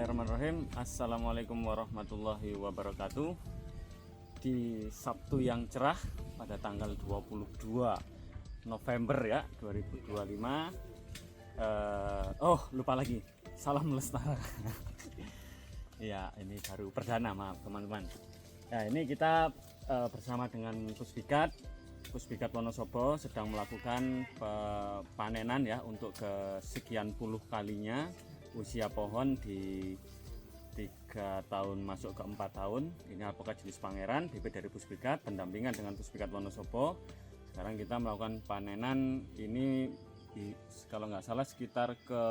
Bismillahirrahmanirrahim. Assalamualaikum warahmatullahi wabarakatuh. Di Sabtu yang cerah pada tanggal 22 November ya 2025. Lupa lagi. Salam Lestara. Ya, ini baru perdana, maaf teman-teman. Nah, ini kita bersama dengan Pusbikat Wonosobo sedang melakukan panenan ya untuk kesekian puluh kalinya. Usia pohon di 3 tahun masuk ke 4 tahun. Ini alpukat jenis Pangeran, bibit dari Pusbikat, pendampingan dengan Pusbikat Wonosobo. Sekarang kita melakukan panenan ini kalau nggak salah sekitar ke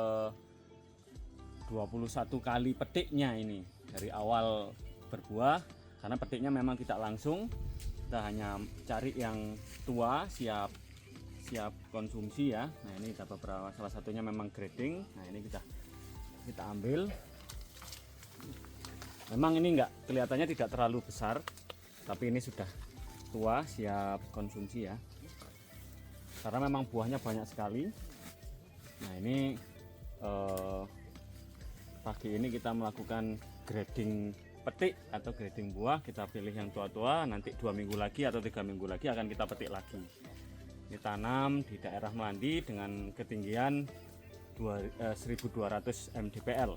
21 kali petiknya ini dari awal berbuah, karena petiknya memang tidak langsung, kita hanya cari yang tua siap konsumsi ya. Nah, ini kita beberapa, salah satunya memang grading. Nah, ini kita ambil. Memang ini enggak kelihatannya tidak terlalu besar, tapi ini sudah tua siap konsumsi ya, karena memang buahnya banyak sekali. Nah, ini pagi ini kita melakukan grading petik atau grading buah. Kita pilih yang tua-tua, nanti 2 minggu lagi atau 3 minggu lagi akan kita petik lagi. Ditanam di daerah Melandi dengan ketinggian 1200 mdpl.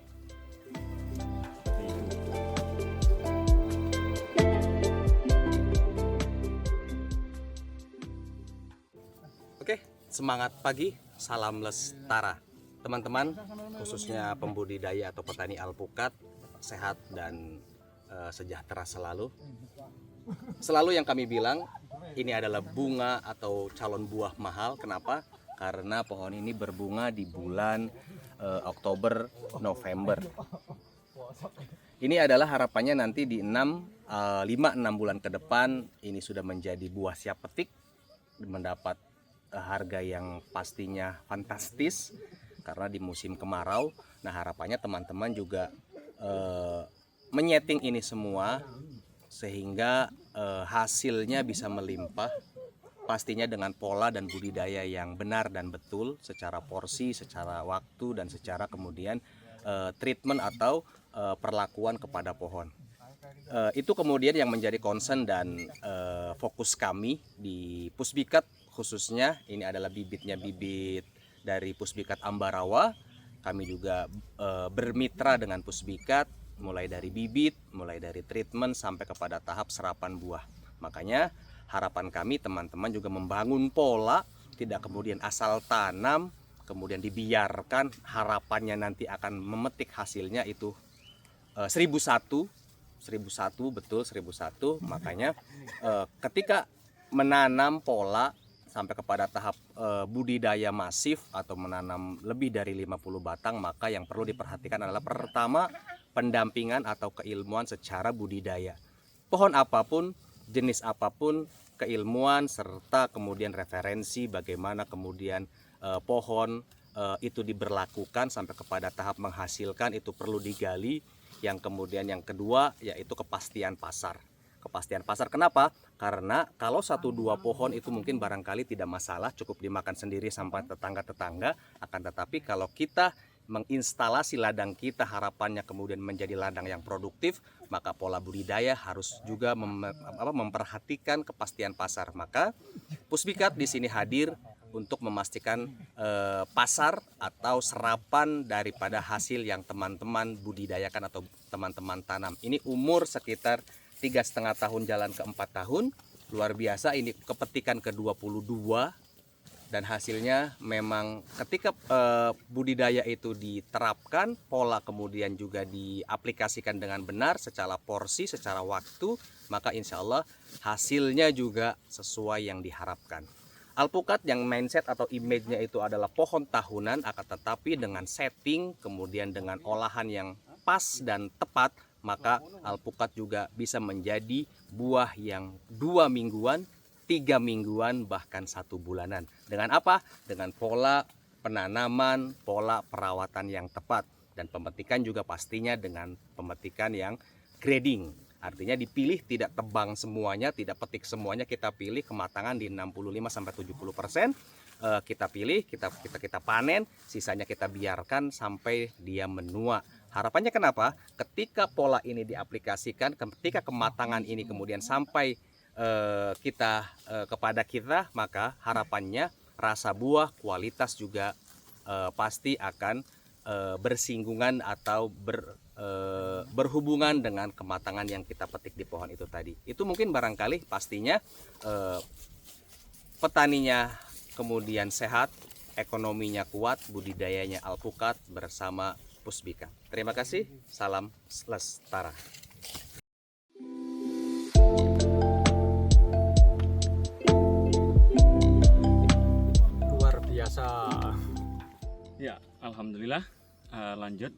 Oke, semangat pagi, salam Lestara. Teman-teman, khususnya pembudidaya atau petani alpukat, sehat dan sejahtera selalu. Selalu yang kami bilang, ini adalah bunga atau calon buah mahal. Kenapa? Karena pohon ini berbunga di bulan Oktober, November. Ini adalah harapannya nanti di 5-6 bulan ke depan ini sudah menjadi buah siap petik, mendapat harga yang pastinya fantastis karena di musim kemarau. Nah, harapannya teman-teman juga menyeting ini semua sehingga hasilnya bisa melimpah, pastinya dengan pola dan budidaya yang benar dan betul secara porsi, secara waktu, dan secara kemudian treatment atau perlakuan kepada pohon. Itu kemudian yang menjadi concern dan fokus kami di Pusbikat. Khususnya ini adalah bibitnya bibit dari Pusbikat Ambarawa. Kami juga bermitra dengan Pusbikat, mulai dari bibit, mulai dari treatment sampai kepada tahap serapan buah. Makanya harapan kami teman-teman juga membangun pola, tidak kemudian asal tanam kemudian dibiarkan, harapannya nanti akan memetik hasilnya itu 1001 betul 1001. Makanya ketika menanam pola sampai kepada tahap budidaya masif atau menanam lebih dari 50 batang, maka yang perlu diperhatikan adalah pertama, pendampingan atau keilmuan secara budidaya. Pohon apapun, jenis apapun, keilmuan serta kemudian referensi bagaimana kemudian pohon itu diberlakukan sampai kepada tahap menghasilkan itu perlu digali. Yang kemudian yang kedua yaitu kepastian pasar. Kepastian pasar kenapa? Karena kalau 1-2 pohon itu mungkin barangkali tidak masalah, cukup dimakan sendiri sampai tetangga-tetangga. Akan tetapi kalau kita menginstalasi ladang kita, harapannya kemudian menjadi ladang yang produktif, maka pola budidaya harus juga memperhatikan kepastian pasar. Maka Pusbikat di sini hadir untuk memastikan pasar atau serapan daripada hasil yang teman-teman budidayakan atau teman-teman tanam. Ini umur sekitar 3,5 tahun jalan ke 4 tahun. Luar biasa, ini kepetikan ke-22. Dan hasilnya memang ketika budidaya itu diterapkan, pola kemudian juga diaplikasikan dengan benar secara porsi, secara waktu, maka insya Allah hasilnya juga sesuai yang diharapkan. Alpukat yang mindset atau image-nya itu adalah pohon tahunan, akan tetapi dengan setting kemudian dengan olahan yang pas dan tepat, maka alpukat juga bisa menjadi buah yang 2 mingguan, 3 mingguan, bahkan 1 bulanan. Dengan apa? Dengan pola penanaman, pola perawatan yang tepat. Dan pemetikan juga pastinya dengan pemetikan yang grading. Artinya dipilih tidak tebang semuanya, tidak petik semuanya, kita pilih kematangan di 65-70%. Kita pilih, kita panen, sisanya kita biarkan sampai dia menua. Harapannya kenapa? Ketika pola ini diaplikasikan, ketika kematangan ini kemudian sampai kepada kita, maka harapannya rasa buah, kualitas juga pasti akan bersinggungan atau berhubungan dengan kematangan yang kita petik di pohon itu tadi. Itu mungkin barangkali pastinya petaninya kemudian sehat, ekonominya kuat, budidayanya alpukat bersama Puspika. Terima kasih, salam Lestara. Luar biasa. Ya, alhamdulillah. Lanjut.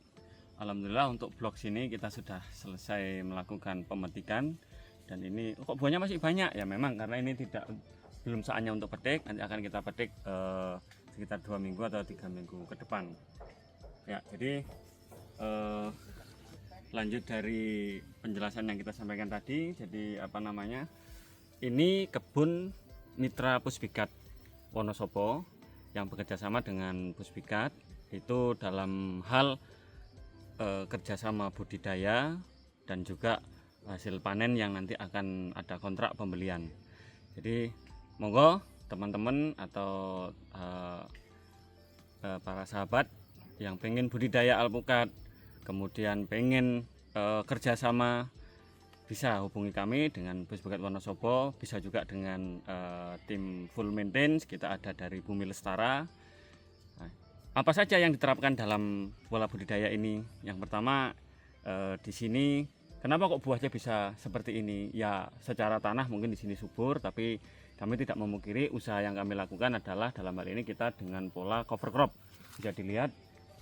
Alhamdulillah untuk blok sini kita sudah selesai melakukan pemetikan, dan ini kok buahnya masih banyak ya, memang karena ini belum saatnya untuk petik. Nanti akan kita petik sekitar 2 minggu atau 3 minggu ke depan ya. Jadi lanjut dari penjelasan yang kita sampaikan tadi, jadi ini kebun mitra Puspikat Wonosobo yang bekerja sama dengan Puspikat itu dalam hal kerjasama budidaya dan juga hasil panen yang nanti akan ada kontrak pembelian. Jadi monggo teman-teman atau para sahabat yang pengen budidaya alpukat, kemudian pengen kerjasama, bisa hubungi kami dengan Puspikat Wonosobo, bisa juga dengan tim full maintenance. Kita ada dari Bumi Lestara. Nah, apa saja yang diterapkan dalam pola budidaya ini? Yang pertama, di sini kenapa kok buahnya bisa seperti ini? Ya, secara tanah mungkin di sini subur, tapi kami tidak memungkiri usaha yang kami lakukan adalah dalam hal ini kita dengan pola cover crop. Bisa dilihat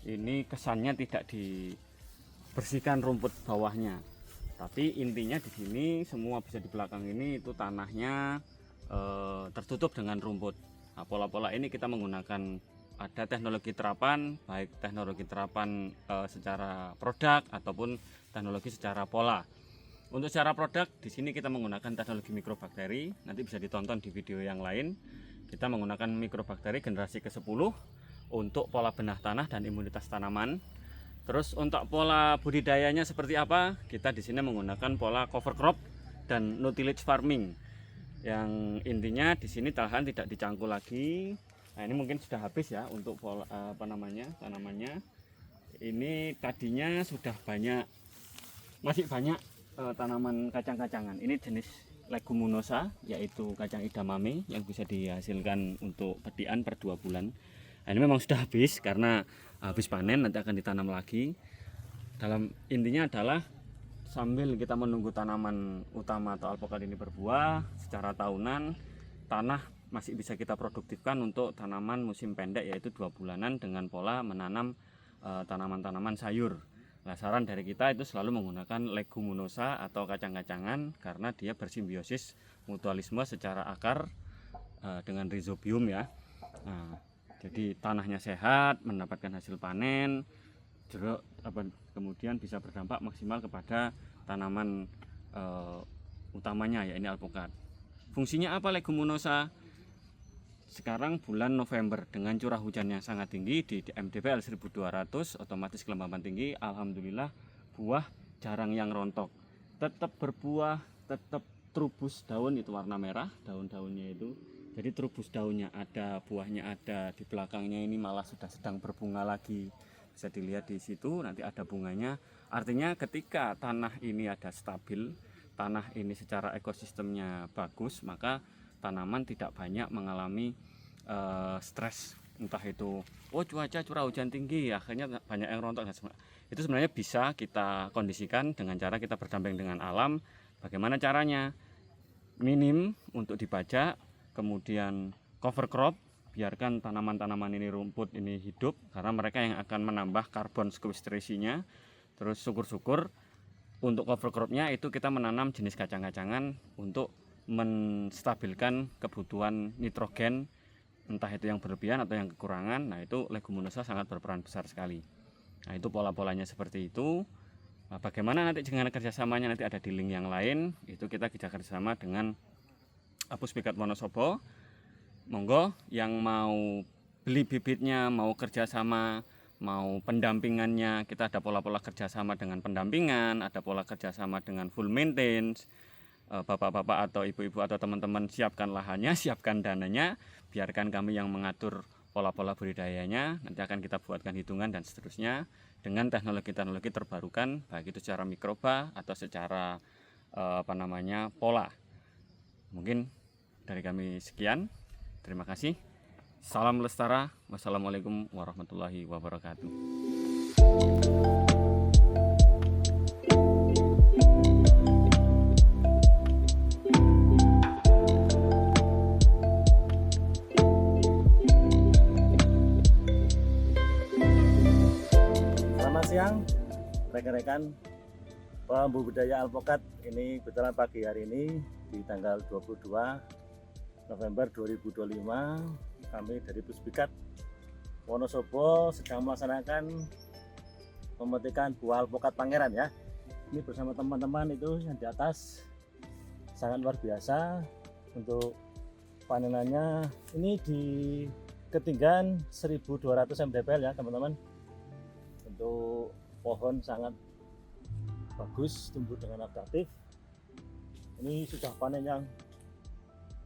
ini kesannya tidak dibersihkan rumput bawahnya, tapi intinya di sini semua bisa di belakang ini itu tanahnya tertutup dengan rumput. Nah, pola-pola ini kita menggunakan ada teknologi terapan, baik teknologi terapan secara produk ataupun teknologi secara pola. Untuk secara produk di sini kita menggunakan teknologi mikrobakteri, nanti bisa ditonton di video yang lain. Kita menggunakan mikrobakteri generasi ke-10 untuk pola benah tanah dan imunitas tanaman. Terus untuk pola budidayanya seperti apa? Kita di sini menggunakan pola cover crop dan no tillage farming. Yang intinya di sini lahan tidak dicangkul lagi. Nah, ini mungkin sudah habis ya untuk pola tanamannya. Ini tadinya sudah masih banyak tanaman kacang-kacangan. Ini jenis leguminosa, yaitu kacang edamame yang bisa dihasilkan untuk petikan per 2 bulan. Nah, ini memang sudah habis karena habis panen, nanti akan ditanam lagi. Dalam intinya adalah sambil kita menunggu tanaman utama atau alpukat ini berbuah secara tahunan, tanah masih bisa kita produktifkan untuk tanaman musim pendek, yaitu 2 bulanan dengan pola menanam tanaman-tanaman sayur. Nah, saran dari kita itu selalu menggunakan leguminosa atau kacang-kacangan karena dia bersimbiosis mutualisme secara akar dengan rhizobium ya. Nah, jadi tanahnya sehat, mendapatkan hasil panen, kemudian bisa berdampak maksimal kepada tanaman utamanya, ya ini alpukat. Fungsinya apa leguminosa? Sekarang bulan November dengan curah hujan yang sangat tinggi di MDPL 1200, otomatis kelembaban tinggi, alhamdulillah buah jarang yang rontok, tetap berbuah, tetap trubus daun itu warna merah daun-daunnya itu. Jadi trubus daunnya ada, buahnya ada, di belakangnya ini malah sudah sedang berbunga lagi. Bisa dilihat di situ nanti ada bunganya. Artinya ketika tanah ini ada stabil, tanah ini secara ekosistemnya bagus, maka tanaman tidak banyak mengalami stres, entah itu cuaca curah hujan tinggi akhirnya banyak yang rontok. Itu sebenarnya bisa kita kondisikan dengan cara kita berdamping dengan alam. Bagaimana caranya? Minim untuk dibajak, kemudian cover crop, biarkan tanaman-tanaman ini, rumput ini hidup karena mereka yang akan menambah karbon sequestrasinya. Terus syukur-syukur untuk cover cropnya itu kita menanam jenis kacang-kacangan untuk menstabilkan kebutuhan nitrogen, entah itu yang berlebihan atau yang kekurangan. Nah, itu leguminosa sangat berperan besar sekali. Nah, itu pola-polanya seperti itu. Nah, bagaimana nanti dengan kerjasamanya nanti ada di link yang lain, itu kita kerjasama dengan Puspikat Wonosobo. Monggo yang mau beli bibitnya, mau kerjasama, mau pendampingannya, kita ada pola-pola kerjasama dengan pendampingan, ada pola kerjasama dengan full maintenance. Bapak-bapak atau ibu-ibu atau teman-teman siapkan lahannya, siapkan dananya, biarkan kami yang mengatur pola-pola budidayanya. Nanti akan kita buatkan hitungan dan seterusnya dengan teknologi-teknologi terbarukan, baik itu secara mikroba atau secara pola. Mungkin dari kami sekian. Terima kasih. Salam Lestara. Wassalamualaikum warahmatullahi wabarakatuh. Selamat siang rekan-rekan pembudidaya alpukat. Ini kebetulan pagi hari ini di tanggal 22 November 2025 kami dari Puspikat Wonosobo sedang melaksanakan pemetikan buah alpukat Pangeran ya. Ini bersama teman-teman itu yang di atas, sangat luar biasa untuk panenannya. Ini di ketinggian 1200 mdpl ya teman-teman. Untuk pohon sangat bagus, tumbuh dengan adaptif. Ini sudah panen yang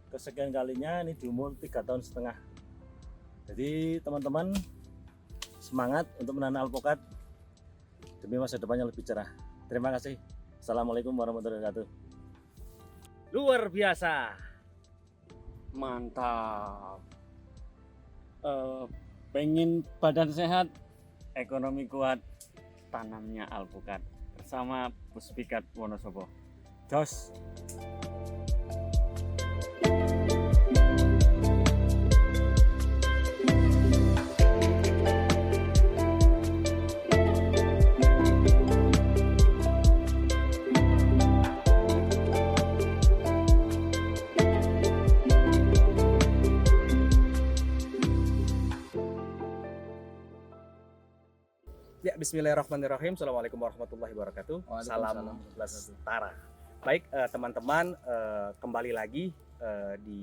kesekian kalinya, ini di umur 3,5 tahun. Jadi teman-teman semangat untuk menanam alpukat demi masa depan yang lebih cerah. Terima kasih. Assalamualaikum warahmatullahi wabarakatuh. Luar biasa. Mantap. Pengen badan sehat, ekonomi kuat, tanamnya alpukat bersama Puspikat Wonosobo. Jos. Ya, bismillahirrahmanirrahim. Assalamualaikum warahmatullahi wabarakatuh. Salam Lestara. Baik, teman-teman, kembali lagi di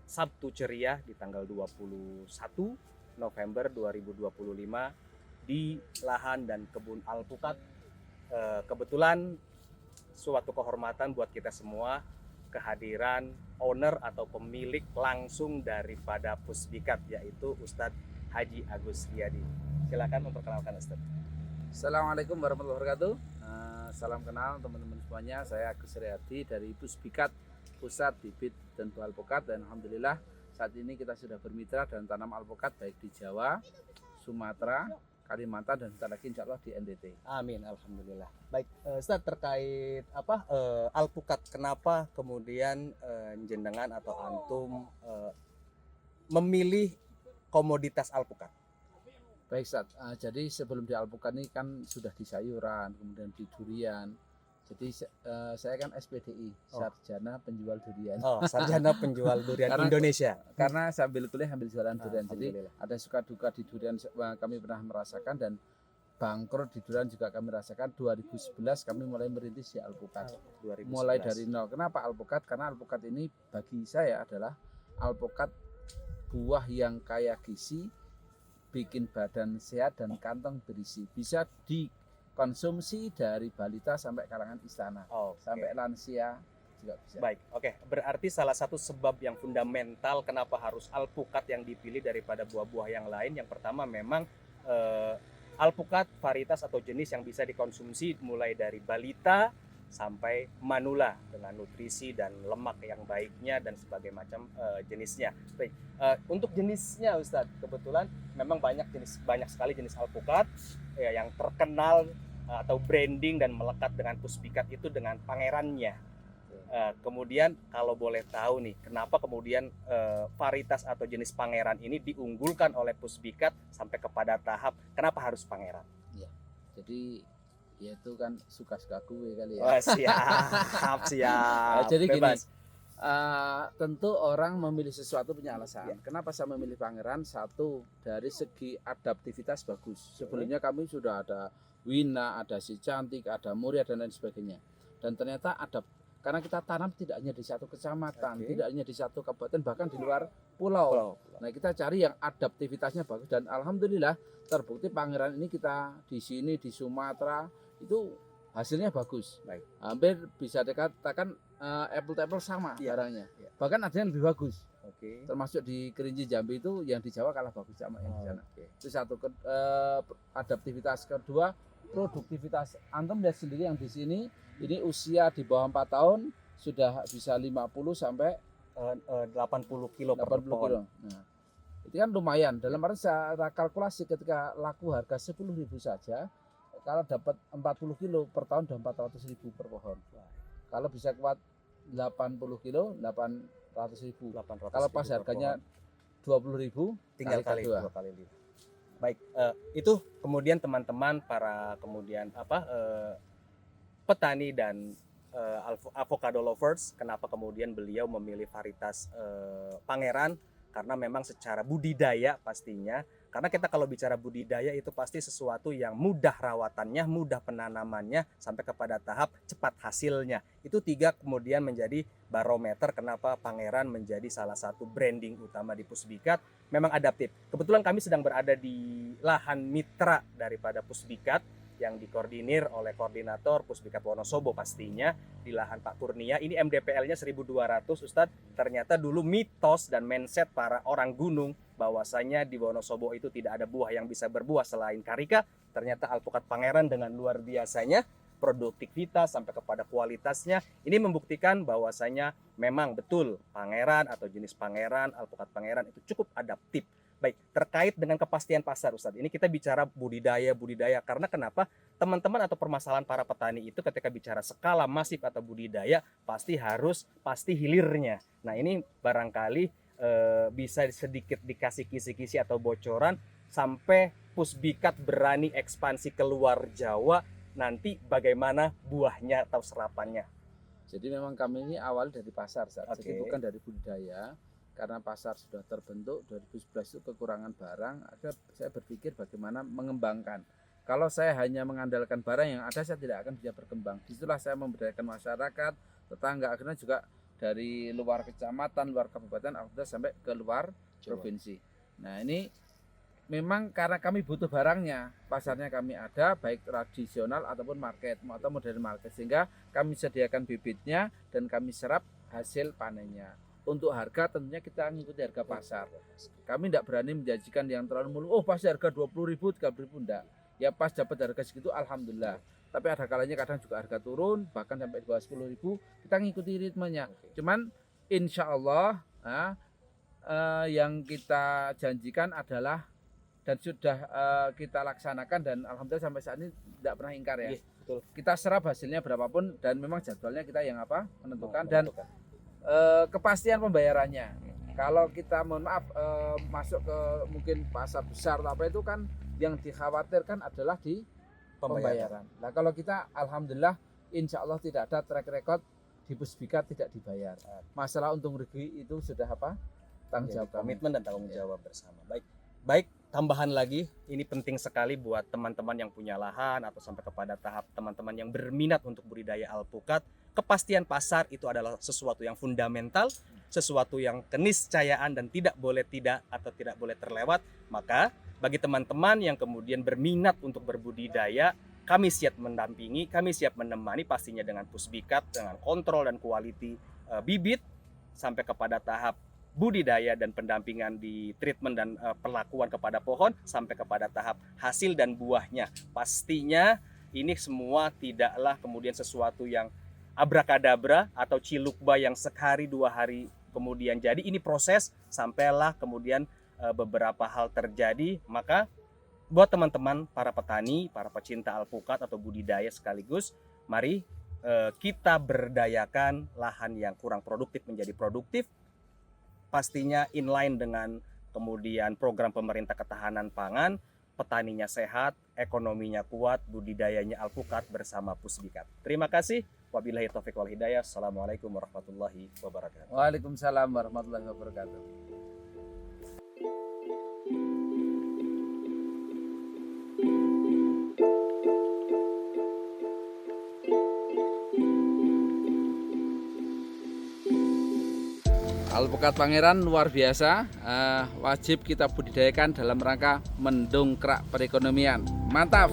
Sabtu Ceria di tanggal 21 November 2025 di lahan dan kebun alpukat. Kebetulan suatu kehormatan buat kita semua kehadiran owner atau pemilik langsung daripada Puspikat, yaitu Ustadz Haji Agus Riyadi. Silakan memperkenalkan Ustaz. Assalamualaikum warahmatullahi wabarakatuh. Salam kenal teman-teman semuanya. Saya Agus Riyadi dari Puspikat, Pusat Bibit dan Buah Alpukat. Dan alhamdulillah saat ini kita sudah bermitra dan tanam alpukat baik di Jawa, Sumatera, Kalimantan dan sebentar lagi insya Allah di NTT. Amin, alhamdulillah. Baik, Ustaz, terkait alpukat, kenapa kemudian jenengan atau antum memilih komoditas alpukat? Baik Ustaz, jadi sebelum di alpukat ini kan sudah di sayuran, kemudian di durian. Jadi saya kan SPDI, Sarjana Penjual Durian. Oh, Sarjana Penjual Durian Indonesia. Karena sambil kuliah sambil jualan durian. Jadi ada suka duka di durian kami pernah merasakan, dan bangkrut di durian juga kami rasakan. 2011 kami mulai merintis di alpukat. 2011. Mulai dari nol. Kenapa alpukat? Karena alpukat ini bagi saya adalah alpukat buah yang kaya gizi, bikin badan sehat dan kantong berisi. Bisa dikonsumsi dari balita sampai kalangan istana, sampai lansia juga bisa. Baik, oke. Berarti salah satu sebab yang fundamental kenapa harus alpukat yang dipilih daripada buah-buah yang lain, yang pertama memang alpukat varietas atau jenis yang bisa dikonsumsi mulai dari balita sampai manula dengan nutrisi dan lemak yang baiknya dan sebagai macam jenisnya. Baik, untuk jenisnya Ustadz, kebetulan memang banyak sekali jenis alpukat ya, yang terkenal atau branding dan melekat dengan Puspikat itu dengan pangerannya. Kemudian kalau boleh tahu nih, kenapa kemudian varietas atau jenis pangeran ini diunggulkan oleh Puspikat sampai kepada tahap kenapa harus pangeran? Ya, jadi ya itu kan suka-suka gue kali ya. Oh, siap. Jadi bebas. gini, tentu orang memilih sesuatu punya alasan. Kenapa saya memilih pangeran? Satu, dari segi adaptivitas bagus. Sebelumnya kami sudah ada Wina, ada Si Cantik, ada Muria dan lain sebagainya. Dan ternyata Karena kita tanam tidak hanya di satu kecamatan, Oke. tidak hanya di satu kabupaten, bahkan di luar pulau. Nah, kita cari yang adaptivitasnya bagus dan alhamdulillah terbukti Pangeran ini kita di sini di Sumatera itu hasilnya bagus. Baik. Hampir bisa dikatakan apple to apple sama Iya. barangnya. Iya. Bahkan ada yang lebih bagus. Oke. Termasuk di Kerinci Jambi itu yang di Jawa kalah bagus sama yang di sana. Oke. Itu satu adaptivitas. Kedua, produktivitas. Antum lihat sendiri yang di sini ini usia di bawah 4 tahun sudah bisa 50 sampai 80 kilo per 80 pohon. kilo. Nah, itu kan lumayan. Dalam arti secara kalkulasi ketika laku harga 10.000 saja, kalau dapat 40 kilo per tahun udah 400.000 per pohon. Kalau bisa kuat 80 kilo 800.000. 800 Kalau pas ribu per harganya pohon. 20.000 tinggal kali kedua. 2 kali lipat. Baik, itu kemudian teman-teman para kemudian petani dan avocado lovers, kenapa kemudian beliau memilih varietas Pangeran, karena memang secara budidaya pastinya, karena kita kalau bicara budidaya itu pasti sesuatu yang mudah rawatannya, mudah penanamannya, sampai kepada tahap cepat hasilnya. Itu 3 kemudian menjadi barometer kenapa Pangeran menjadi salah satu branding utama di Pusbikat. Memang adaptif. Kebetulan kami sedang berada di lahan mitra daripada Pusbikat yang dikoordinir oleh koordinator Pusbikat Wonosobo pastinya di lahan Pak Kurnia. Ini MDPL-nya 1200 Ustadz. Ternyata dulu mitos dan mindset para orang gunung bahwasanya di Wonosobo itu tidak ada buah yang bisa berbuah selain karika. Ternyata alpukat Pangeran dengan luar biasanya produktivitas sampai kepada kualitasnya ini membuktikan bahwasanya memang betul Pangeran atau jenis Pangeran, alpukat Pangeran itu cukup adaptif. Baik, terkait dengan kepastian pasar Ustadz, ini kita bicara budidaya karena kenapa teman-teman atau permasalahan para petani itu ketika bicara skala masif atau budidaya pasti hilirnya. Nah ini barangkali bisa sedikit dikasih kisi-kisi atau bocoran sampai Pusbikat berani ekspansi keluar Jawa, nanti bagaimana buahnya atau serapannya. Jadi memang kami ini awal dari pasar, Zat. Oke. Jadi bukan dari budidaya. Karena pasar sudah terbentuk 2011 itu kekurangan barang, saya berpikir bagaimana mengembangkan. Kalau saya hanya mengandalkan barang yang ada, saya tidak akan bisa berkembang. Disitulah saya memberdayakan masyarakat, tetangga, akhirnya juga dari luar kecamatan, luar kabupaten, akhirnya sampai ke luar provinsi. Nah ini memang karena kami butuh barangnya, pasarnya kami ada, baik tradisional ataupun market atau modern market, sehingga kami sediakan bibitnya dan kami serap hasil panennya. Untuk harga tentunya kita ngikuti harga pasar. Kami tidak berani menjanjikan yang terlalu mulu. Oh pasti harga 20.000, 30.000 enggak. Ya pas dapat harga segitu alhamdulillah. Tapi ada kalanya kadang juga harga turun bahkan sampai di bawah 10.000. Kita ngikuti ritmenya. Cuman insya Allah yang kita janjikan adalah dan sudah kita laksanakan dan alhamdulillah sampai saat ini tidak pernah ingkar ya. Iya, betul. Kita serap hasilnya berapapun dan memang jadwalnya kita yang menentukan dan kepastian pembayarannya. Kalau kita mohon maaf masuk ke mungkin pasar besar atau apa itu kan yang dikhawatirkan adalah di pembayaran. Nah kalau kita alhamdulillah insya Allah tidak ada track record di Pusbikat tidak dibayar. Masalah untung rugi itu sudah tanggung jawab kami. Komitmen dan tanggung jawab bersama. Baik, tambahan lagi, ini penting sekali buat teman-teman yang punya lahan atau sampai kepada tahap teman-teman yang berminat untuk budidaya alpukat. Kepastian pasar itu adalah sesuatu yang fundamental, sesuatu yang keniscayaan dan tidak boleh terlewat. Maka bagi teman-teman yang kemudian berminat untuk berbudidaya, kami siap mendampingi, kami siap menemani pastinya dengan Pusbikat, dengan kontrol dan quality bibit sampai kepada tahap budidaya dan pendampingan di treatment dan perlakuan kepada pohon sampai kepada tahap hasil dan buahnya. Pastinya ini semua tidaklah kemudian sesuatu yang abrakadabra atau cilukba yang sehari 2 hari kemudian jadi. Ini proses sampailah kemudian beberapa hal terjadi. Maka buat teman-teman para petani, para pecinta alpukat atau budidaya sekaligus, mari kita berdayakan lahan yang kurang produktif menjadi produktif. Pastinya inline dengan kemudian program pemerintah ketahanan pangan, petaninya sehat, ekonominya kuat, budidayanya alpukat bersama Pusbikat. Terima kasih. Wabillahi taufiq wal hidayah. Assalamualaikum warahmatullahi wabarakatuh. Waalaikumsalam warahmatullahi wabarakatuh. Alpukat Pangeran luar biasa, wajib kita budidayakan dalam rangka mendongkrak perekonomian. Mantap.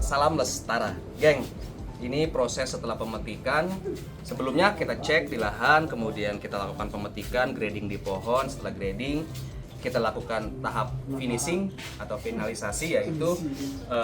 Salam Lestara, geng. Ini proses setelah pemetikan. Sebelumnya kita cek di lahan, kemudian kita lakukan pemetikan, grading di pohon. Setelah grading, kita lakukan tahap finishing atau finalisasi, yaitu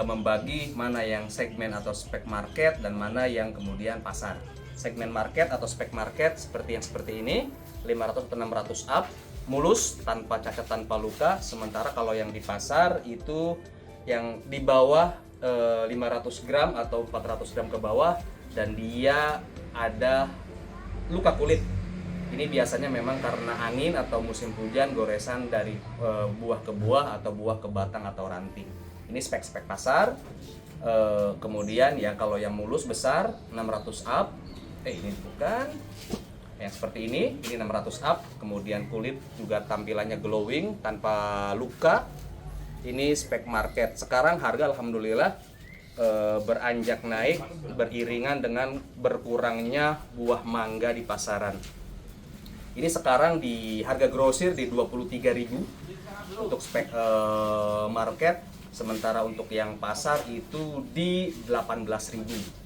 membagi mana yang segmen atau spek market dan mana yang kemudian pasar. Segmen market atau spek market seperti ini, 500 atau 600 up, mulus, tanpa cacat, tanpa luka. Sementara kalau yang di pasar itu yang di bawah 500 gram atau 400 gram ke bawah dan dia ada luka kulit. Ini biasanya memang karena angin atau musim hujan, goresan dari buah ke buah atau buah ke batang atau ranting. Ini spek-spek pasar. Kemudian ya kalau yang mulus besar 600 up, ini bukan yang seperti ini 600 up. Kemudian kulit juga tampilannya glowing tanpa luka. Ini spek market. Sekarang harga alhamdulillah beranjak naik beriringan dengan berkurangnya buah mangga di pasaran. Ini sekarang di harga grosir di 23.000 untuk spek market, sementara untuk yang pasar itu di 18.000.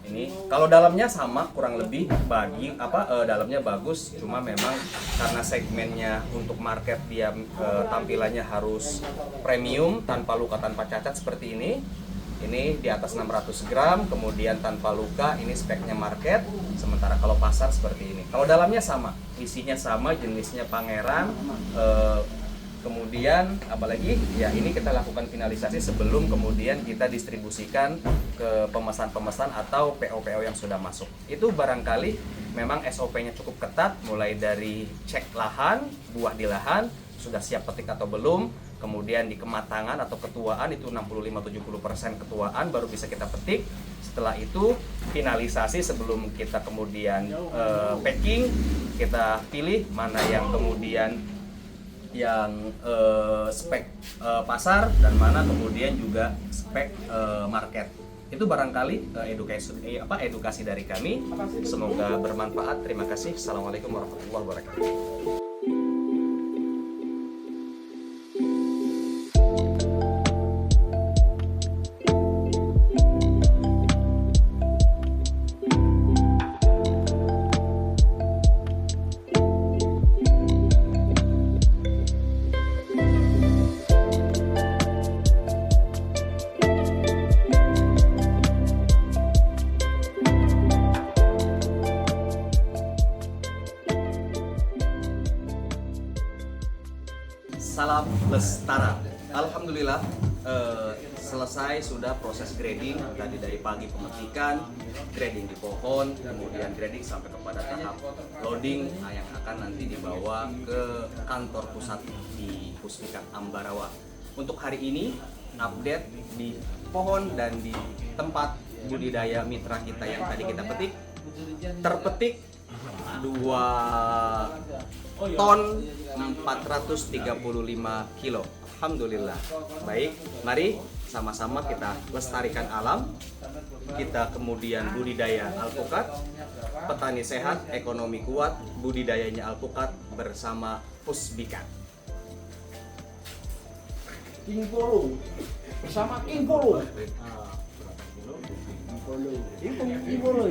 Ini kalau dalamnya sama kurang lebih dalamnya bagus, cuma memang karena segmennya untuk market dia tampilannya harus premium, tanpa luka, tanpa cacat seperti ini di atas 600 gram, kemudian tanpa luka, ini speknya market. Sementara kalau pasar seperti ini, kalau dalamnya sama, isinya sama, jenisnya Pangeran. Kemudian apalagi ya ini kita lakukan finalisasi sebelum kemudian kita distribusikan ke pemesan-pemesan atau PO-PO yang sudah masuk. Itu barangkali memang SOP-nya cukup ketat, mulai dari cek lahan, buah di lahan sudah siap petik atau belum, kemudian di kematangan atau ketuaan itu 65-70% ketuaan baru bisa kita petik. Setelah itu finalisasi sebelum kita kemudian packing, kita pilih mana yang kemudian yang spek pasar dan mana kemudian juga spek market. Itu barangkali edukasi dari kami. Semoga bermanfaat. Terima kasih. Assalamualaikum warahmatullahi wabarakatuh. Salam Lestara. Alhamdulillah selesai sudah proses grading tadi dari pagi, pemetikan, grading di pohon, kemudian grading sampai kepada tahap loading yang akan nanti dibawa ke kantor pusat di Puspikat Ambarawa. Untuk hari ini update di pohon dan di tempat budidaya mitra kita yang tadi kita petik, terpetik 2 ton 435 kilo. Alhamdulillah. Baik, mari sama-sama kita lestarikan alam. Kita kemudian budidaya alpukat. Petani sehat, ekonomi kuat, budidayanya alpukat bersama Puspikat. King Polo bersama King Polo. King Polo.